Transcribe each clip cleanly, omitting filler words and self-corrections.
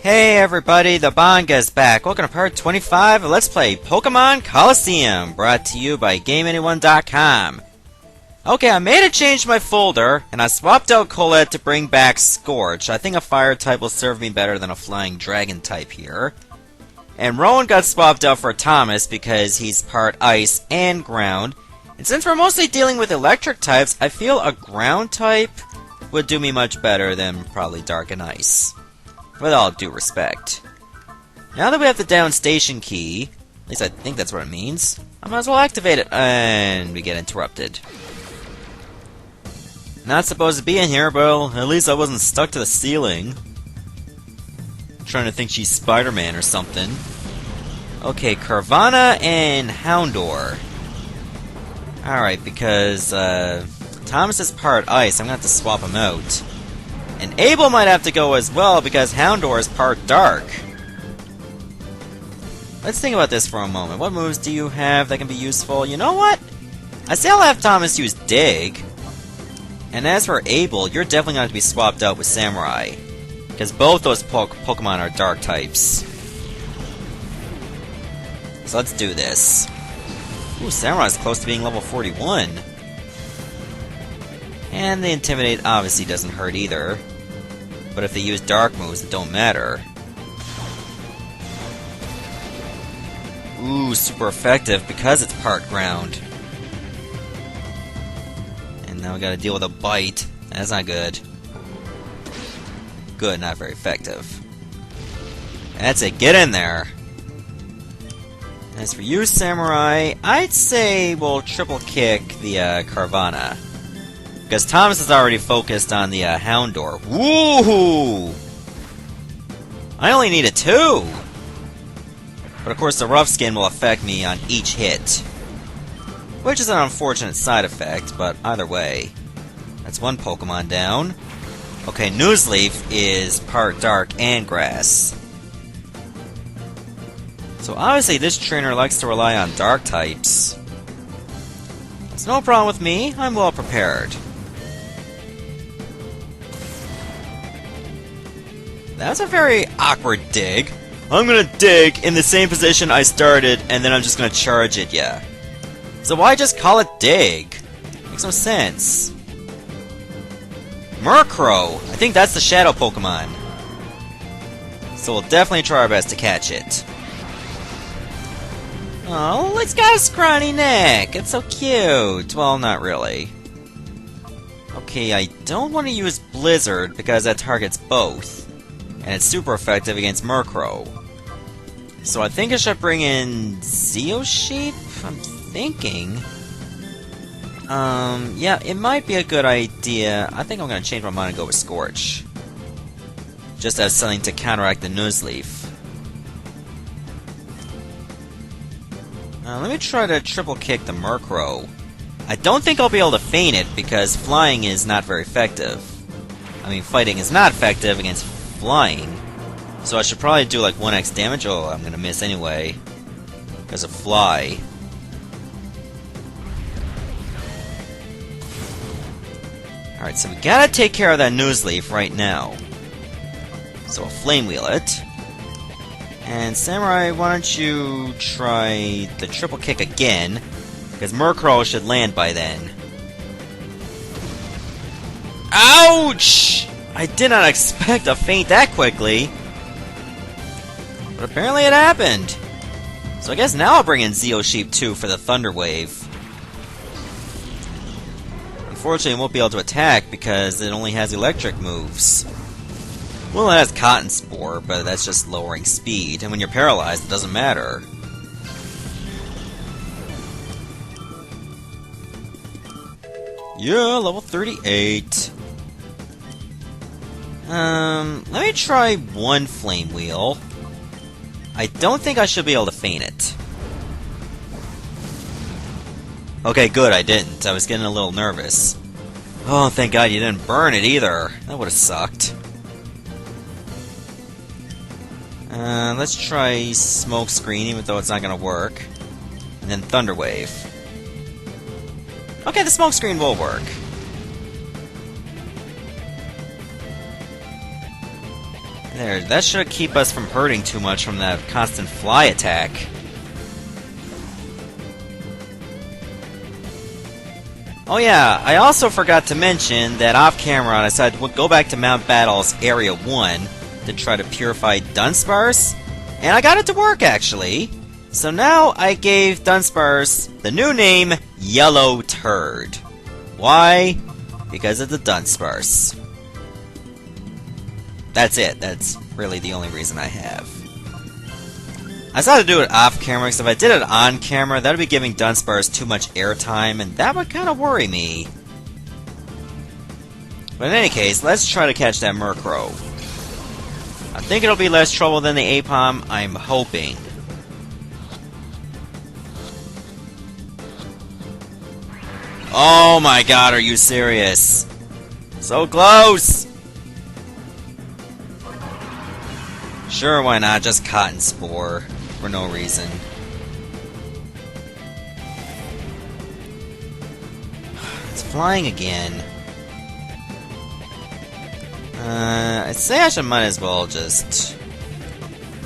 Hey everybody, the Banga's back. Welcome to part 25 of Let's Play Pokemon Colosseum, brought to you by GameAnyone.com. Okay, I made a change to my folder, and I swapped out Colette to bring back Scorch. I think a fire type will serve me better than a flying dragon type here. And Rowan got swapped out for Thomas because he's part ice and ground. And since we're mostly dealing with electric types, I feel a ground type would do me much better than probably dark and ice. With all due respect. Now that we have the down station key, at least I think that's what it means, I might as well activate it, and we get interrupted. Not supposed to be in here, but at least I wasn't stuck to the ceiling. I'm trying to think she's Spider-Man or something. Okay, Carvanha and Houndour. Alright, because Thomas is part ice, I'm gonna have to swap him out. And Abel might have to go as well, because Houndour is part dark. Let's think about this for a moment. What moves do you have that can be useful? You know what? I say I'll have Thomas use Dig. And as for Abel, you're definitely going to be swapped out with Samurai. Because both those Pokemon are dark types. So let's do this. Ooh, Samurai's close to being level 41. And the Intimidate obviously doesn't hurt either. But if they use dark moves, it don't matter. Ooh, super effective because it's part ground. And now we gotta deal with a bite. That's not good. Good, not very effective. That's it, get in there! As for you, Samurai, I'd say we'll triple kick the Carvanha. Because Thomas is already focused on the Houndour. Woohoo! I only needed 2! But of course the rough skin will affect me on each hit. Which is an unfortunate side effect, but either way. That's one Pokemon down. Okay, Nuzleaf is part dark and grass. So obviously this trainer likes to rely on dark types. It's no problem with me, I'm well prepared. That's a very awkward dig. I'm gonna dig in the same position I started, and then I'm just gonna charge it, yeah. So why just call it dig? Makes no sense. Murkrow! I think that's the shadow Pokemon. So we'll definitely try our best to catch it. Oh, it's got a scrawny neck! It's so cute! Well, not really. Okay, I don't want to use Blizzard because that targets both. And it's super effective against Murkrow. So I think I should bring in Zeosheep? I'm thinking. Yeah, it might be a good idea. I think I'm going to change my mind and go with Scorch. Just as something to counteract the Nuzleaf. Let me try to triple kick the Murkrow. I don't think I'll be able to feint it because flying is not very effective. I mean, fighting is not effective against flying. So I should probably do like 1x damage. Oh, I'm gonna miss anyway. Because of fly. Alright, so we gotta take care of that Nuzleaf right now. So I'll Flame Wheel it. And Samurai, why don't you try the triple kick again? Because Murkrow should land by then. Ouch! I did not expect a feint that quickly. But apparently it happened. So I guess now I'll bring in Zeosheep 2 for the Thunder Wave. Unfortunately, it won't be able to attack because it only has electric moves. Well, it has Cotton Spore, but that's just lowering speed. And when you're paralyzed, it doesn't matter. Yeah, level 38. Let me try one Flame Wheel. I don't think I should be able to feint it. Okay, good, I didn't. I was getting a little nervous. Oh, thank God you didn't burn it either. That would've sucked. Let's try Smoke Screen, even though it's not gonna work. And then Thunder Wave. Okay, the Smoke Screen will work. There, that should keep us from hurting too much from that constant fly attack. Oh yeah, I also forgot to mention that off camera I decided to go back to Mount Battle's Area 1 to try to purify Dunsparce, and I got it to work actually. So now I gave Dunsparce the new name Yellow Turd. Why? Because of the Dunsparce. That's it. That's really the only reason I have. I decided to do it off camera, because if I did it on camera, that would be giving Dunsparce too much airtime, and that would kind of worry me. But in any case, let's try to catch that Murkrow. I think it'll be less trouble than the Apom, I'm hoping. Oh my god, are you serious? So close! Sure, why not? Just Cotton Spore. For no reason. It's flying again. I'd say I might as well just...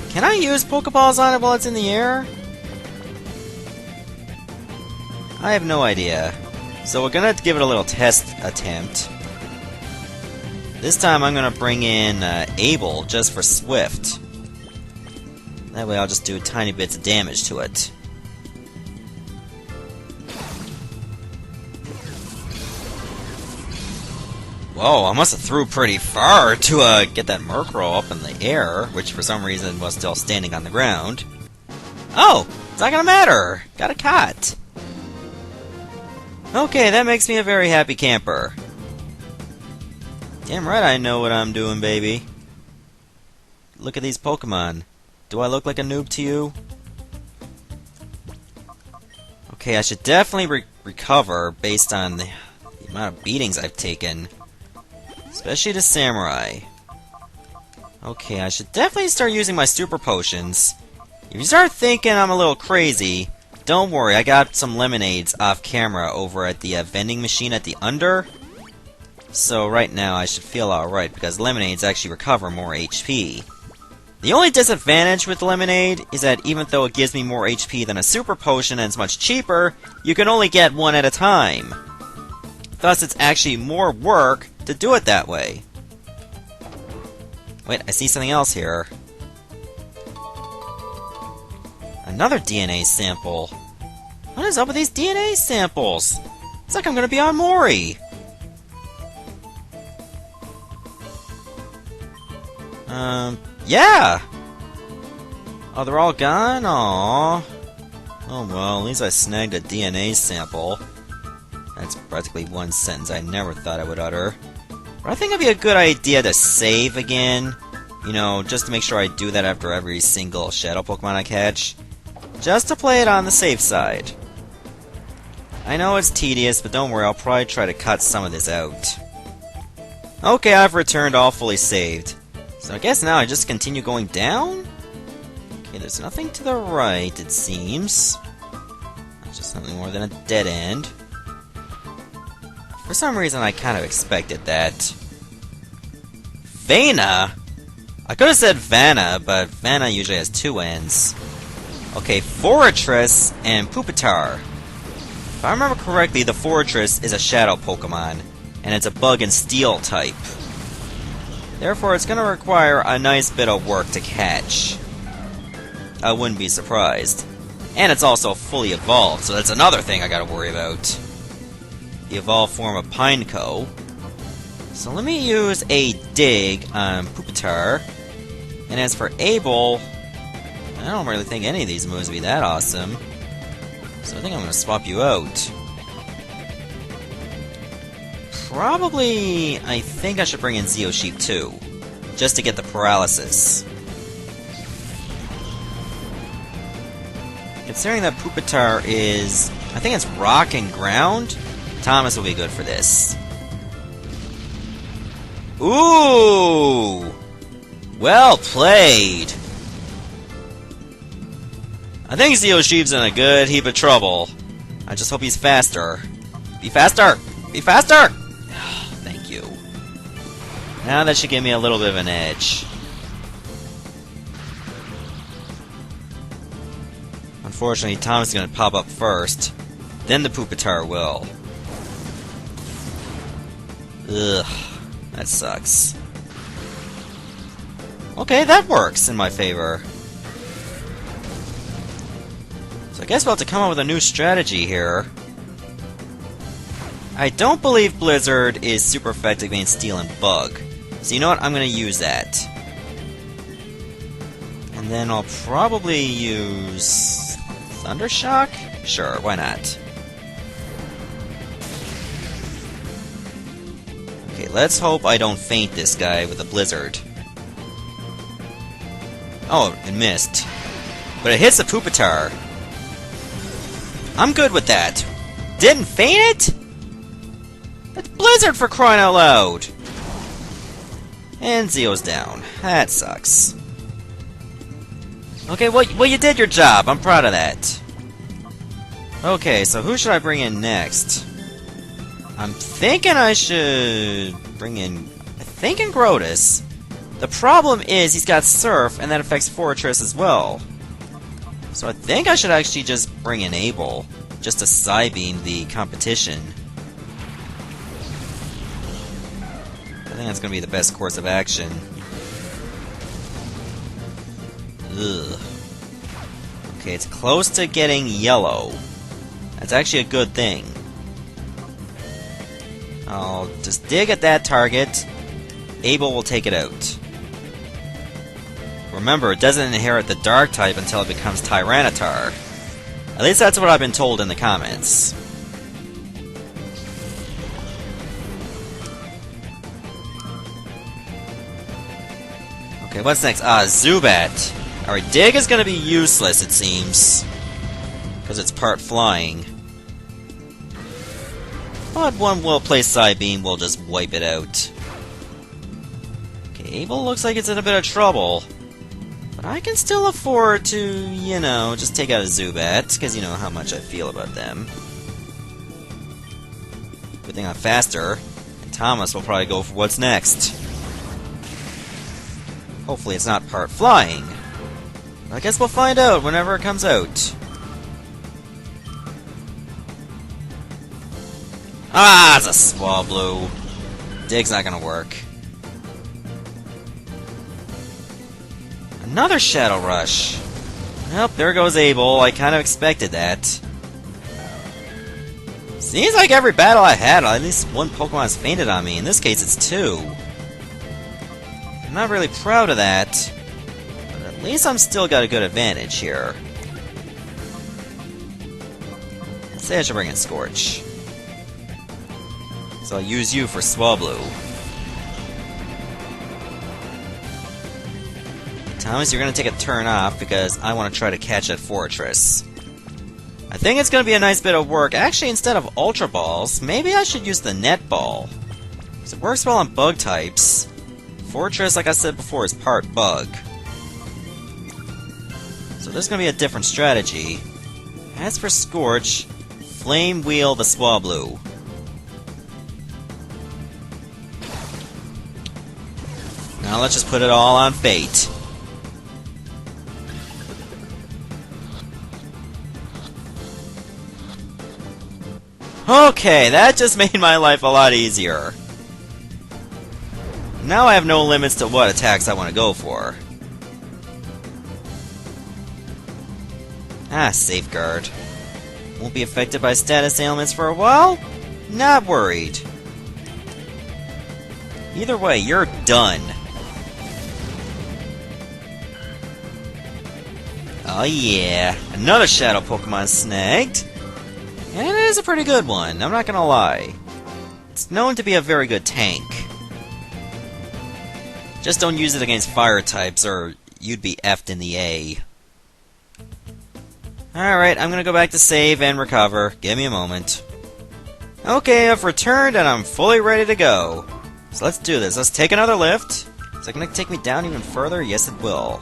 Can I use Pokeballs on it while it's in the air? I have no idea. So we're gonna give it a little test attempt. This time I'm gonna bring in Abel just for Swift. That way I'll just do tiny bits of damage to it. Whoa, I must have threw pretty far to get that Murkrow up in the air, which for some reason was still standing on the ground. Oh, it's not gonna matter. Got a caught. Okay, that makes me a very happy camper. Damn right I know what I'm doing, baby. Look at these Pokemon. Do I look like a noob to you? Okay, I should definitely recover based on the amount of beatings I've taken. Especially the Samurai. Okay, I should definitely start using my super potions. If you start thinking I'm a little crazy, don't worry, I got some lemonades off camera over at the vending machine at the Under. So right now I should feel alright, because lemonades actually recover more HP. The only disadvantage with lemonade is that even though it gives me more HP than a super potion and it's much cheaper, you can only get one at a time. Thus it's actually more work to do it that way. Wait, I see something else here. Another DNA sample. What is up with these DNA samples? It's like I'm gonna be on Mori. Yeah! Oh, they're all gone? Aww. Oh well, at least I snagged a DNA sample. That's practically one sentence I never thought I would utter. But I think it'd be a good idea to save again. You know, just to make sure I do that after every single Shadow Pokemon I catch. Just to play it on the safe side. I know it's tedious, but don't worry, I'll probably try to cut some of this out. Okay, I've returned all fully saved. So I guess now I just continue going down? Okay, there's nothing to the right, it seems. It's just nothing more than a dead end. For some reason, I kind of expected that. Vana? I could have said Vanna, but Vanna usually has two ends. Okay, Forretress and Pupitar. If I remember correctly, the Forretress is a Shadow Pokemon, and it's a Bug and Steel type. Therefore, it's going to require a nice bit of work to catch. I wouldn't be surprised. And it's also fully evolved, so that's another thing I gotta worry about. The evolved form of Pineco. So let me use a dig on Pupitar. And as for Abel, I don't really think any of these moves would be that awesome. So I think I'm gonna swap you out. Probably, I think I should bring in Zeosheep too, just to get the paralysis. Considering that Pupitar is, I think it's rock and ground, Thomas will be good for this. Ooh! Well played! I think Zeosheep's in a good heap of trouble. I just hope he's faster. Be faster! Be faster! Thank you. Now that should give me a little bit of an edge. Unfortunately, Thomas is going to pop up first. Then the Pupitar will. Ugh, that sucks. Okay, that works in my favor. So I guess we'll have to come up with a new strategy here. I don't believe Blizzard is super effective against Steel and Bug. So you know what? I'm going to use that. And then I'll probably use Thundershock? Sure, why not? Okay, let's hope I don't faint this guy with a Blizzard. Oh, it missed. But it hits the Pupitar. I'm good with that. Didn't faint it? That's Blizzard, for crying out loud! And Zeo's down. That sucks. Okay, well you did your job. I'm proud of that. Okay, so who should I bring in next? I'm thinking I should bring in... Grotus. The problem is he's got Surf, and that affects Forretress as well. So I think I should actually just bring in Abel, just to Psybeam the competition. I think that's going to be the best course of action. Ugh. Okay, it's close to getting yellow. That's actually a good thing. I'll just dig at that target. Abel will take it out. Remember, it doesn't inherit the Dark type until it becomes Tyranitar. At least that's what I've been told in the comments. Okay, what's next? Zubat. Alright, Dig is gonna be useless, it seems. Because it's part flying. But one well-placed Psybeam will just wipe it out. Okay, Abel looks like it's in a bit of trouble. But I can still afford to, you know, just take out a Zubat, because you know how much I feel about them. Good thing I'm faster, and Thomas will probably go for what's next. Hopefully it's not part flying. I guess we'll find out whenever it comes out. Ah, it's a Swablu. Dig's not gonna work. Another Shadow Rush. Nope, there goes Abel. I kind of expected that. Seems like every battle I had, at least one Pokemon's fainted on me. In this case, it's two. I'm not really proud of that, but at least I'm still got a good advantage here. Let's say I should bring in Scorch. So I'll use you for Swablu. Thomas, you're going to take a turn off because I want to try to catch that Forretress. I think it's going to be a nice bit of work. Actually, instead of Ultra Balls, maybe I should use the Net Ball. Because it works well on Bug types. Forretress, like I said before, is part Bug. So there's going to be a different strategy. As for Scorch, Flame Wheel the Swablu. Now let's just put it all on Fate. Okay, that just made my life a lot easier. Now I have no limits to what attacks I want to go for. Ah, Safeguard. Won't be affected by status ailments for a while? Not worried. Either way, you're done. Oh yeah, another Shadow Pokemon snagged. And it is a pretty good one, I'm not gonna lie. It's known to be a very good tank. Just don't use it against fire types or you'd be effed in the A. Alright, I'm gonna go back to save and recover. Give me a moment. Okay, I've returned and I'm fully ready to go. So let's do this. Let's take another lift. Is it gonna take me down even further? Yes, it will.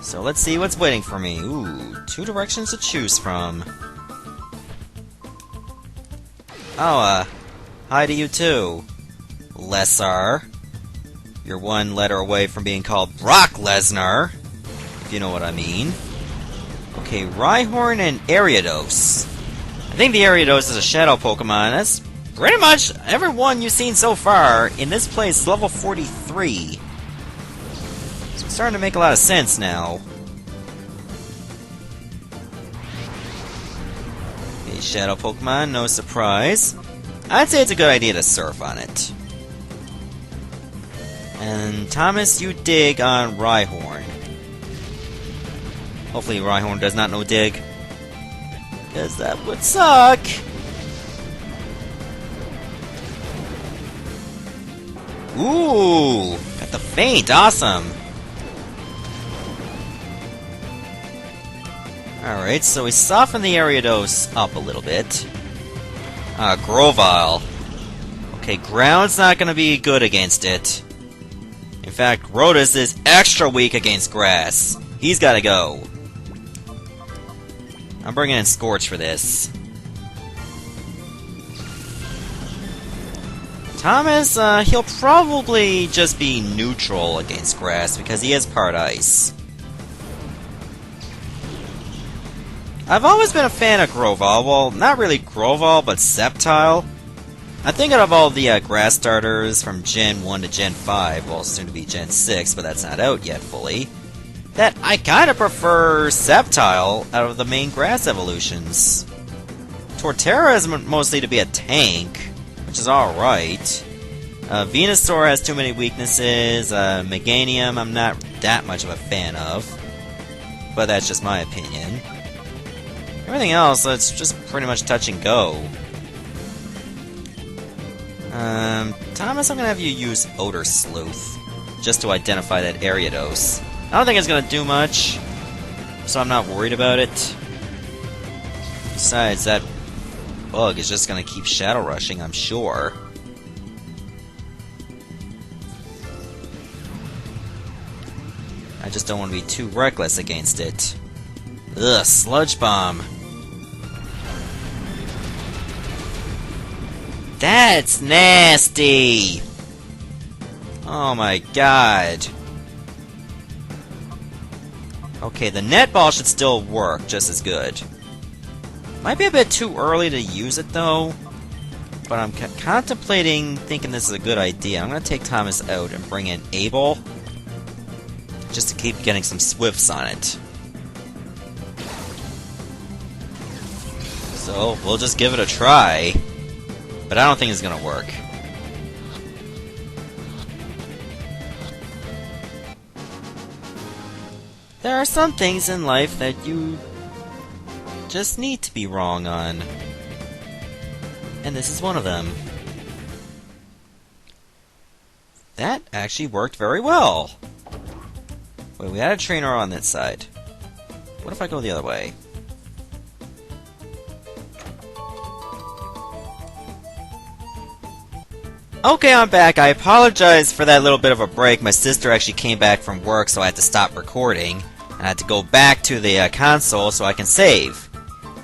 So let's see what's waiting for me. Ooh, two directions to choose from. Oh, hi to you too, Lesnar. You're one letter away from being called Brock Lesnar, if you know what I mean. Okay, Rhyhorn and Ariados. I think the Ariados is a Shadow Pokemon. That's pretty much everyone you've seen so far in this place is level 43. So it's starting to make a lot of sense now. Okay, Shadow Pokemon, no surprise. I'd say it's a good idea to surf on it. And Thomas, you dig on Rhyhorn. Hopefully Rhyhorn does not know dig. Because that would suck! Ooh! Got the feint, awesome! Alright, so we soften the Ariados up a little bit. Grovyle. Okay, ground's not gonna be good against it. In fact, Rotus is extra weak against grass. He's gotta go. I'm bringing in Scorch for this. Thomas, he'll probably just be neutral against grass because he is part ice. I've always been a fan of Grovyle. Well, not really Grovyle, but Sceptile. I think out of all the grass starters from Gen 1 to Gen 5, well, soon to be Gen 6, but that's not out yet fully, that I kinda prefer Sceptile out of the main grass evolutions. Torterra is mostly to be a tank, which is alright. Venusaur has too many weaknesses. Meganium I'm not that much of a fan of, but that's just my opinion. Everything else, it's just pretty much touch and go. Thomas, I'm gonna have you use Odor Sleuth, just to identify that Ariados. I don't think it's gonna do much, so I'm not worried about it. Besides, that bug is just gonna keep Shadow Rushing, I'm sure. I just don't want to be too reckless against it. Ugh, Sludge Bomb. That's nasty! Oh my god. Okay, the Net Ball should still work just as good. Might be a bit too early to use it though, but I'm contemplating thinking this is a good idea. I'm going to take Thomas out and bring in Abel, just to keep getting some Swifts on it. So, we'll just give it a try. But I don't think it's gonna work. There are some things in life that you just need to be wrong on. And this is one of them. That actually worked very well. Wait, we had a trainer on that side. What if I go the other way? Okay, I'm back. I apologize for that little bit of a break. My sister actually came back from work, so I had to stop recording. And I had to go back to the console so I can save.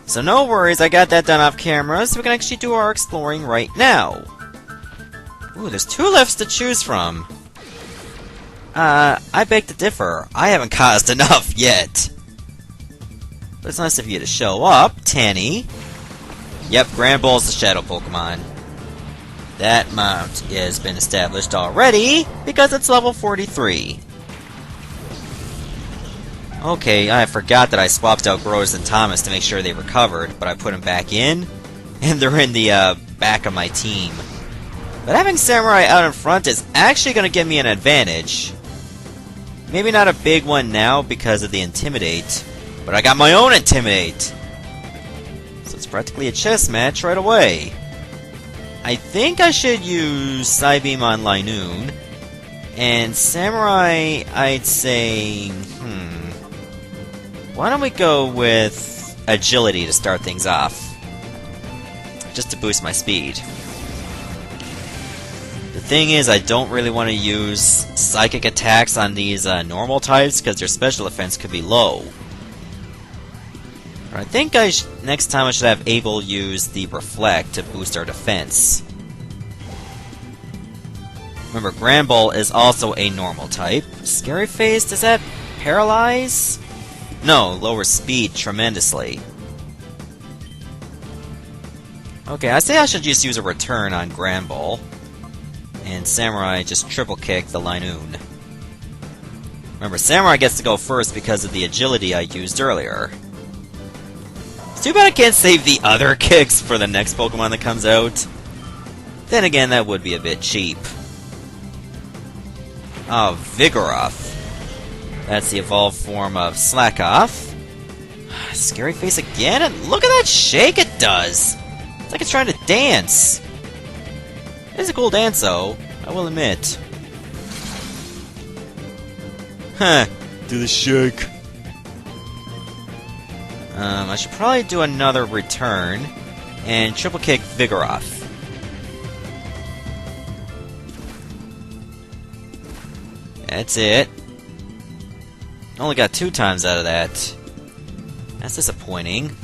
So no worries, I got that done off camera, so we can actually do our exploring right now. Ooh, there's 2 lifts to choose from. I beg to differ. I haven't caused enough yet. But it's nice of you to show up, Tanny. Yep, Granbull's the Shadow Pokemon. That mount has been established already, because it's level 43. Okay, I forgot that I swapped out Growers and Thomas to make sure they recovered, but I put them back in, and they're in the back of my team. But having Samurai out in front is actually going to give me an advantage. Maybe not a big one now because of the Intimidate, but I got my own Intimidate! So it's practically a chess match right away. I think I should use Psybeam on Linoon, and Samurai, I'd say, why don't we go with Agility to start things off, just to boost my speed. The thing is, I don't really want to use Psychic attacks on these normal types, because their special defense could be low. I think next time I should have Abel use the Reflect to boost our defense. Remember, Granbull is also a normal type. Scary Face, does that paralyze? No, lower speed tremendously. Okay, I say I should just use a return on Granbull. And Samurai just triple kick the Linoon. Remember, Samurai gets to go first because of the agility I used earlier. It's too bad I can't save the other kicks for the next Pokemon that comes out. Then again, that would be a bit cheap. Oh, Vigoroth. That's the evolved form of Slackoff. Scary face again, and look at that shake it does! It's like it's trying to dance. It is a cool dance, though, I will admit. Huh, do the shake. I should probably do another return and triple kick Vigoroth. That's it. Only got 2 times out of that. That's disappointing.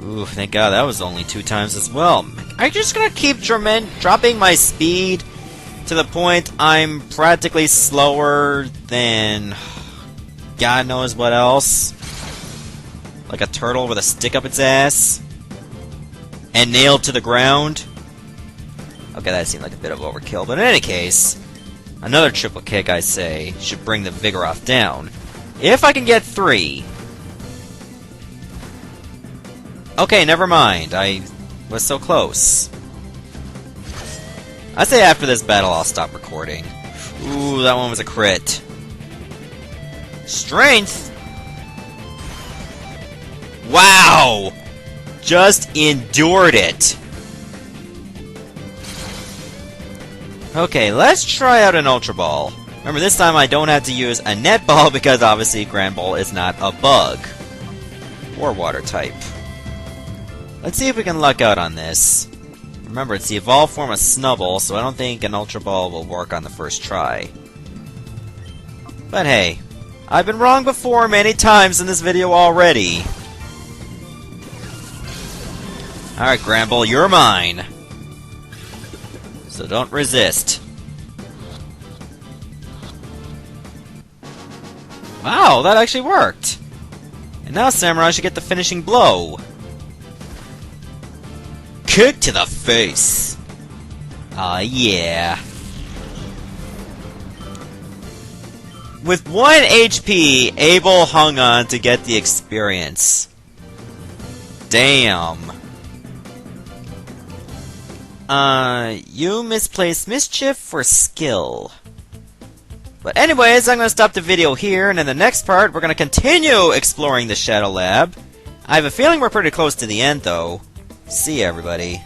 Ooh, thank God that was only 2 times as well. Are you just gonna keep dropping my speed to the point I'm practically slower than God knows what else? Like a turtle with a stick up its ass? And nailed to the ground? Okay, that seemed like a bit of overkill, but in any case, another triple kick, I say, should bring the Vigoroth down. If I can get 3. Okay, never mind. I was so close. I say after this battle I'll stop recording. Ooh, that one was a crit. Strength? Wow! Just endured it. Okay, let's try out an Ultra Ball. Remember, this time I don't have to use a Net Ball because obviously Granbull is not a bug. Or water type. Let's see if we can luck out on this. Remember, it's the evolved form of Snubbull, so I don't think an Ultra Ball will work on the first try. But hey, I've been wrong before many times in this video already. Alright, Granbull, you're mine. So don't resist. Wow, that actually worked! And now Samurai should get the finishing blow. Kick to the face! Aw, yeah. With 1 HP, Abel hung on to get the experience. Damn. You misplaced Mischief for skill. But anyways, I'm gonna stop the video here, and in the next part, we're gonna continue exploring the Shadow Lab. I have a feeling we're pretty close to the end, though. See ya, everybody.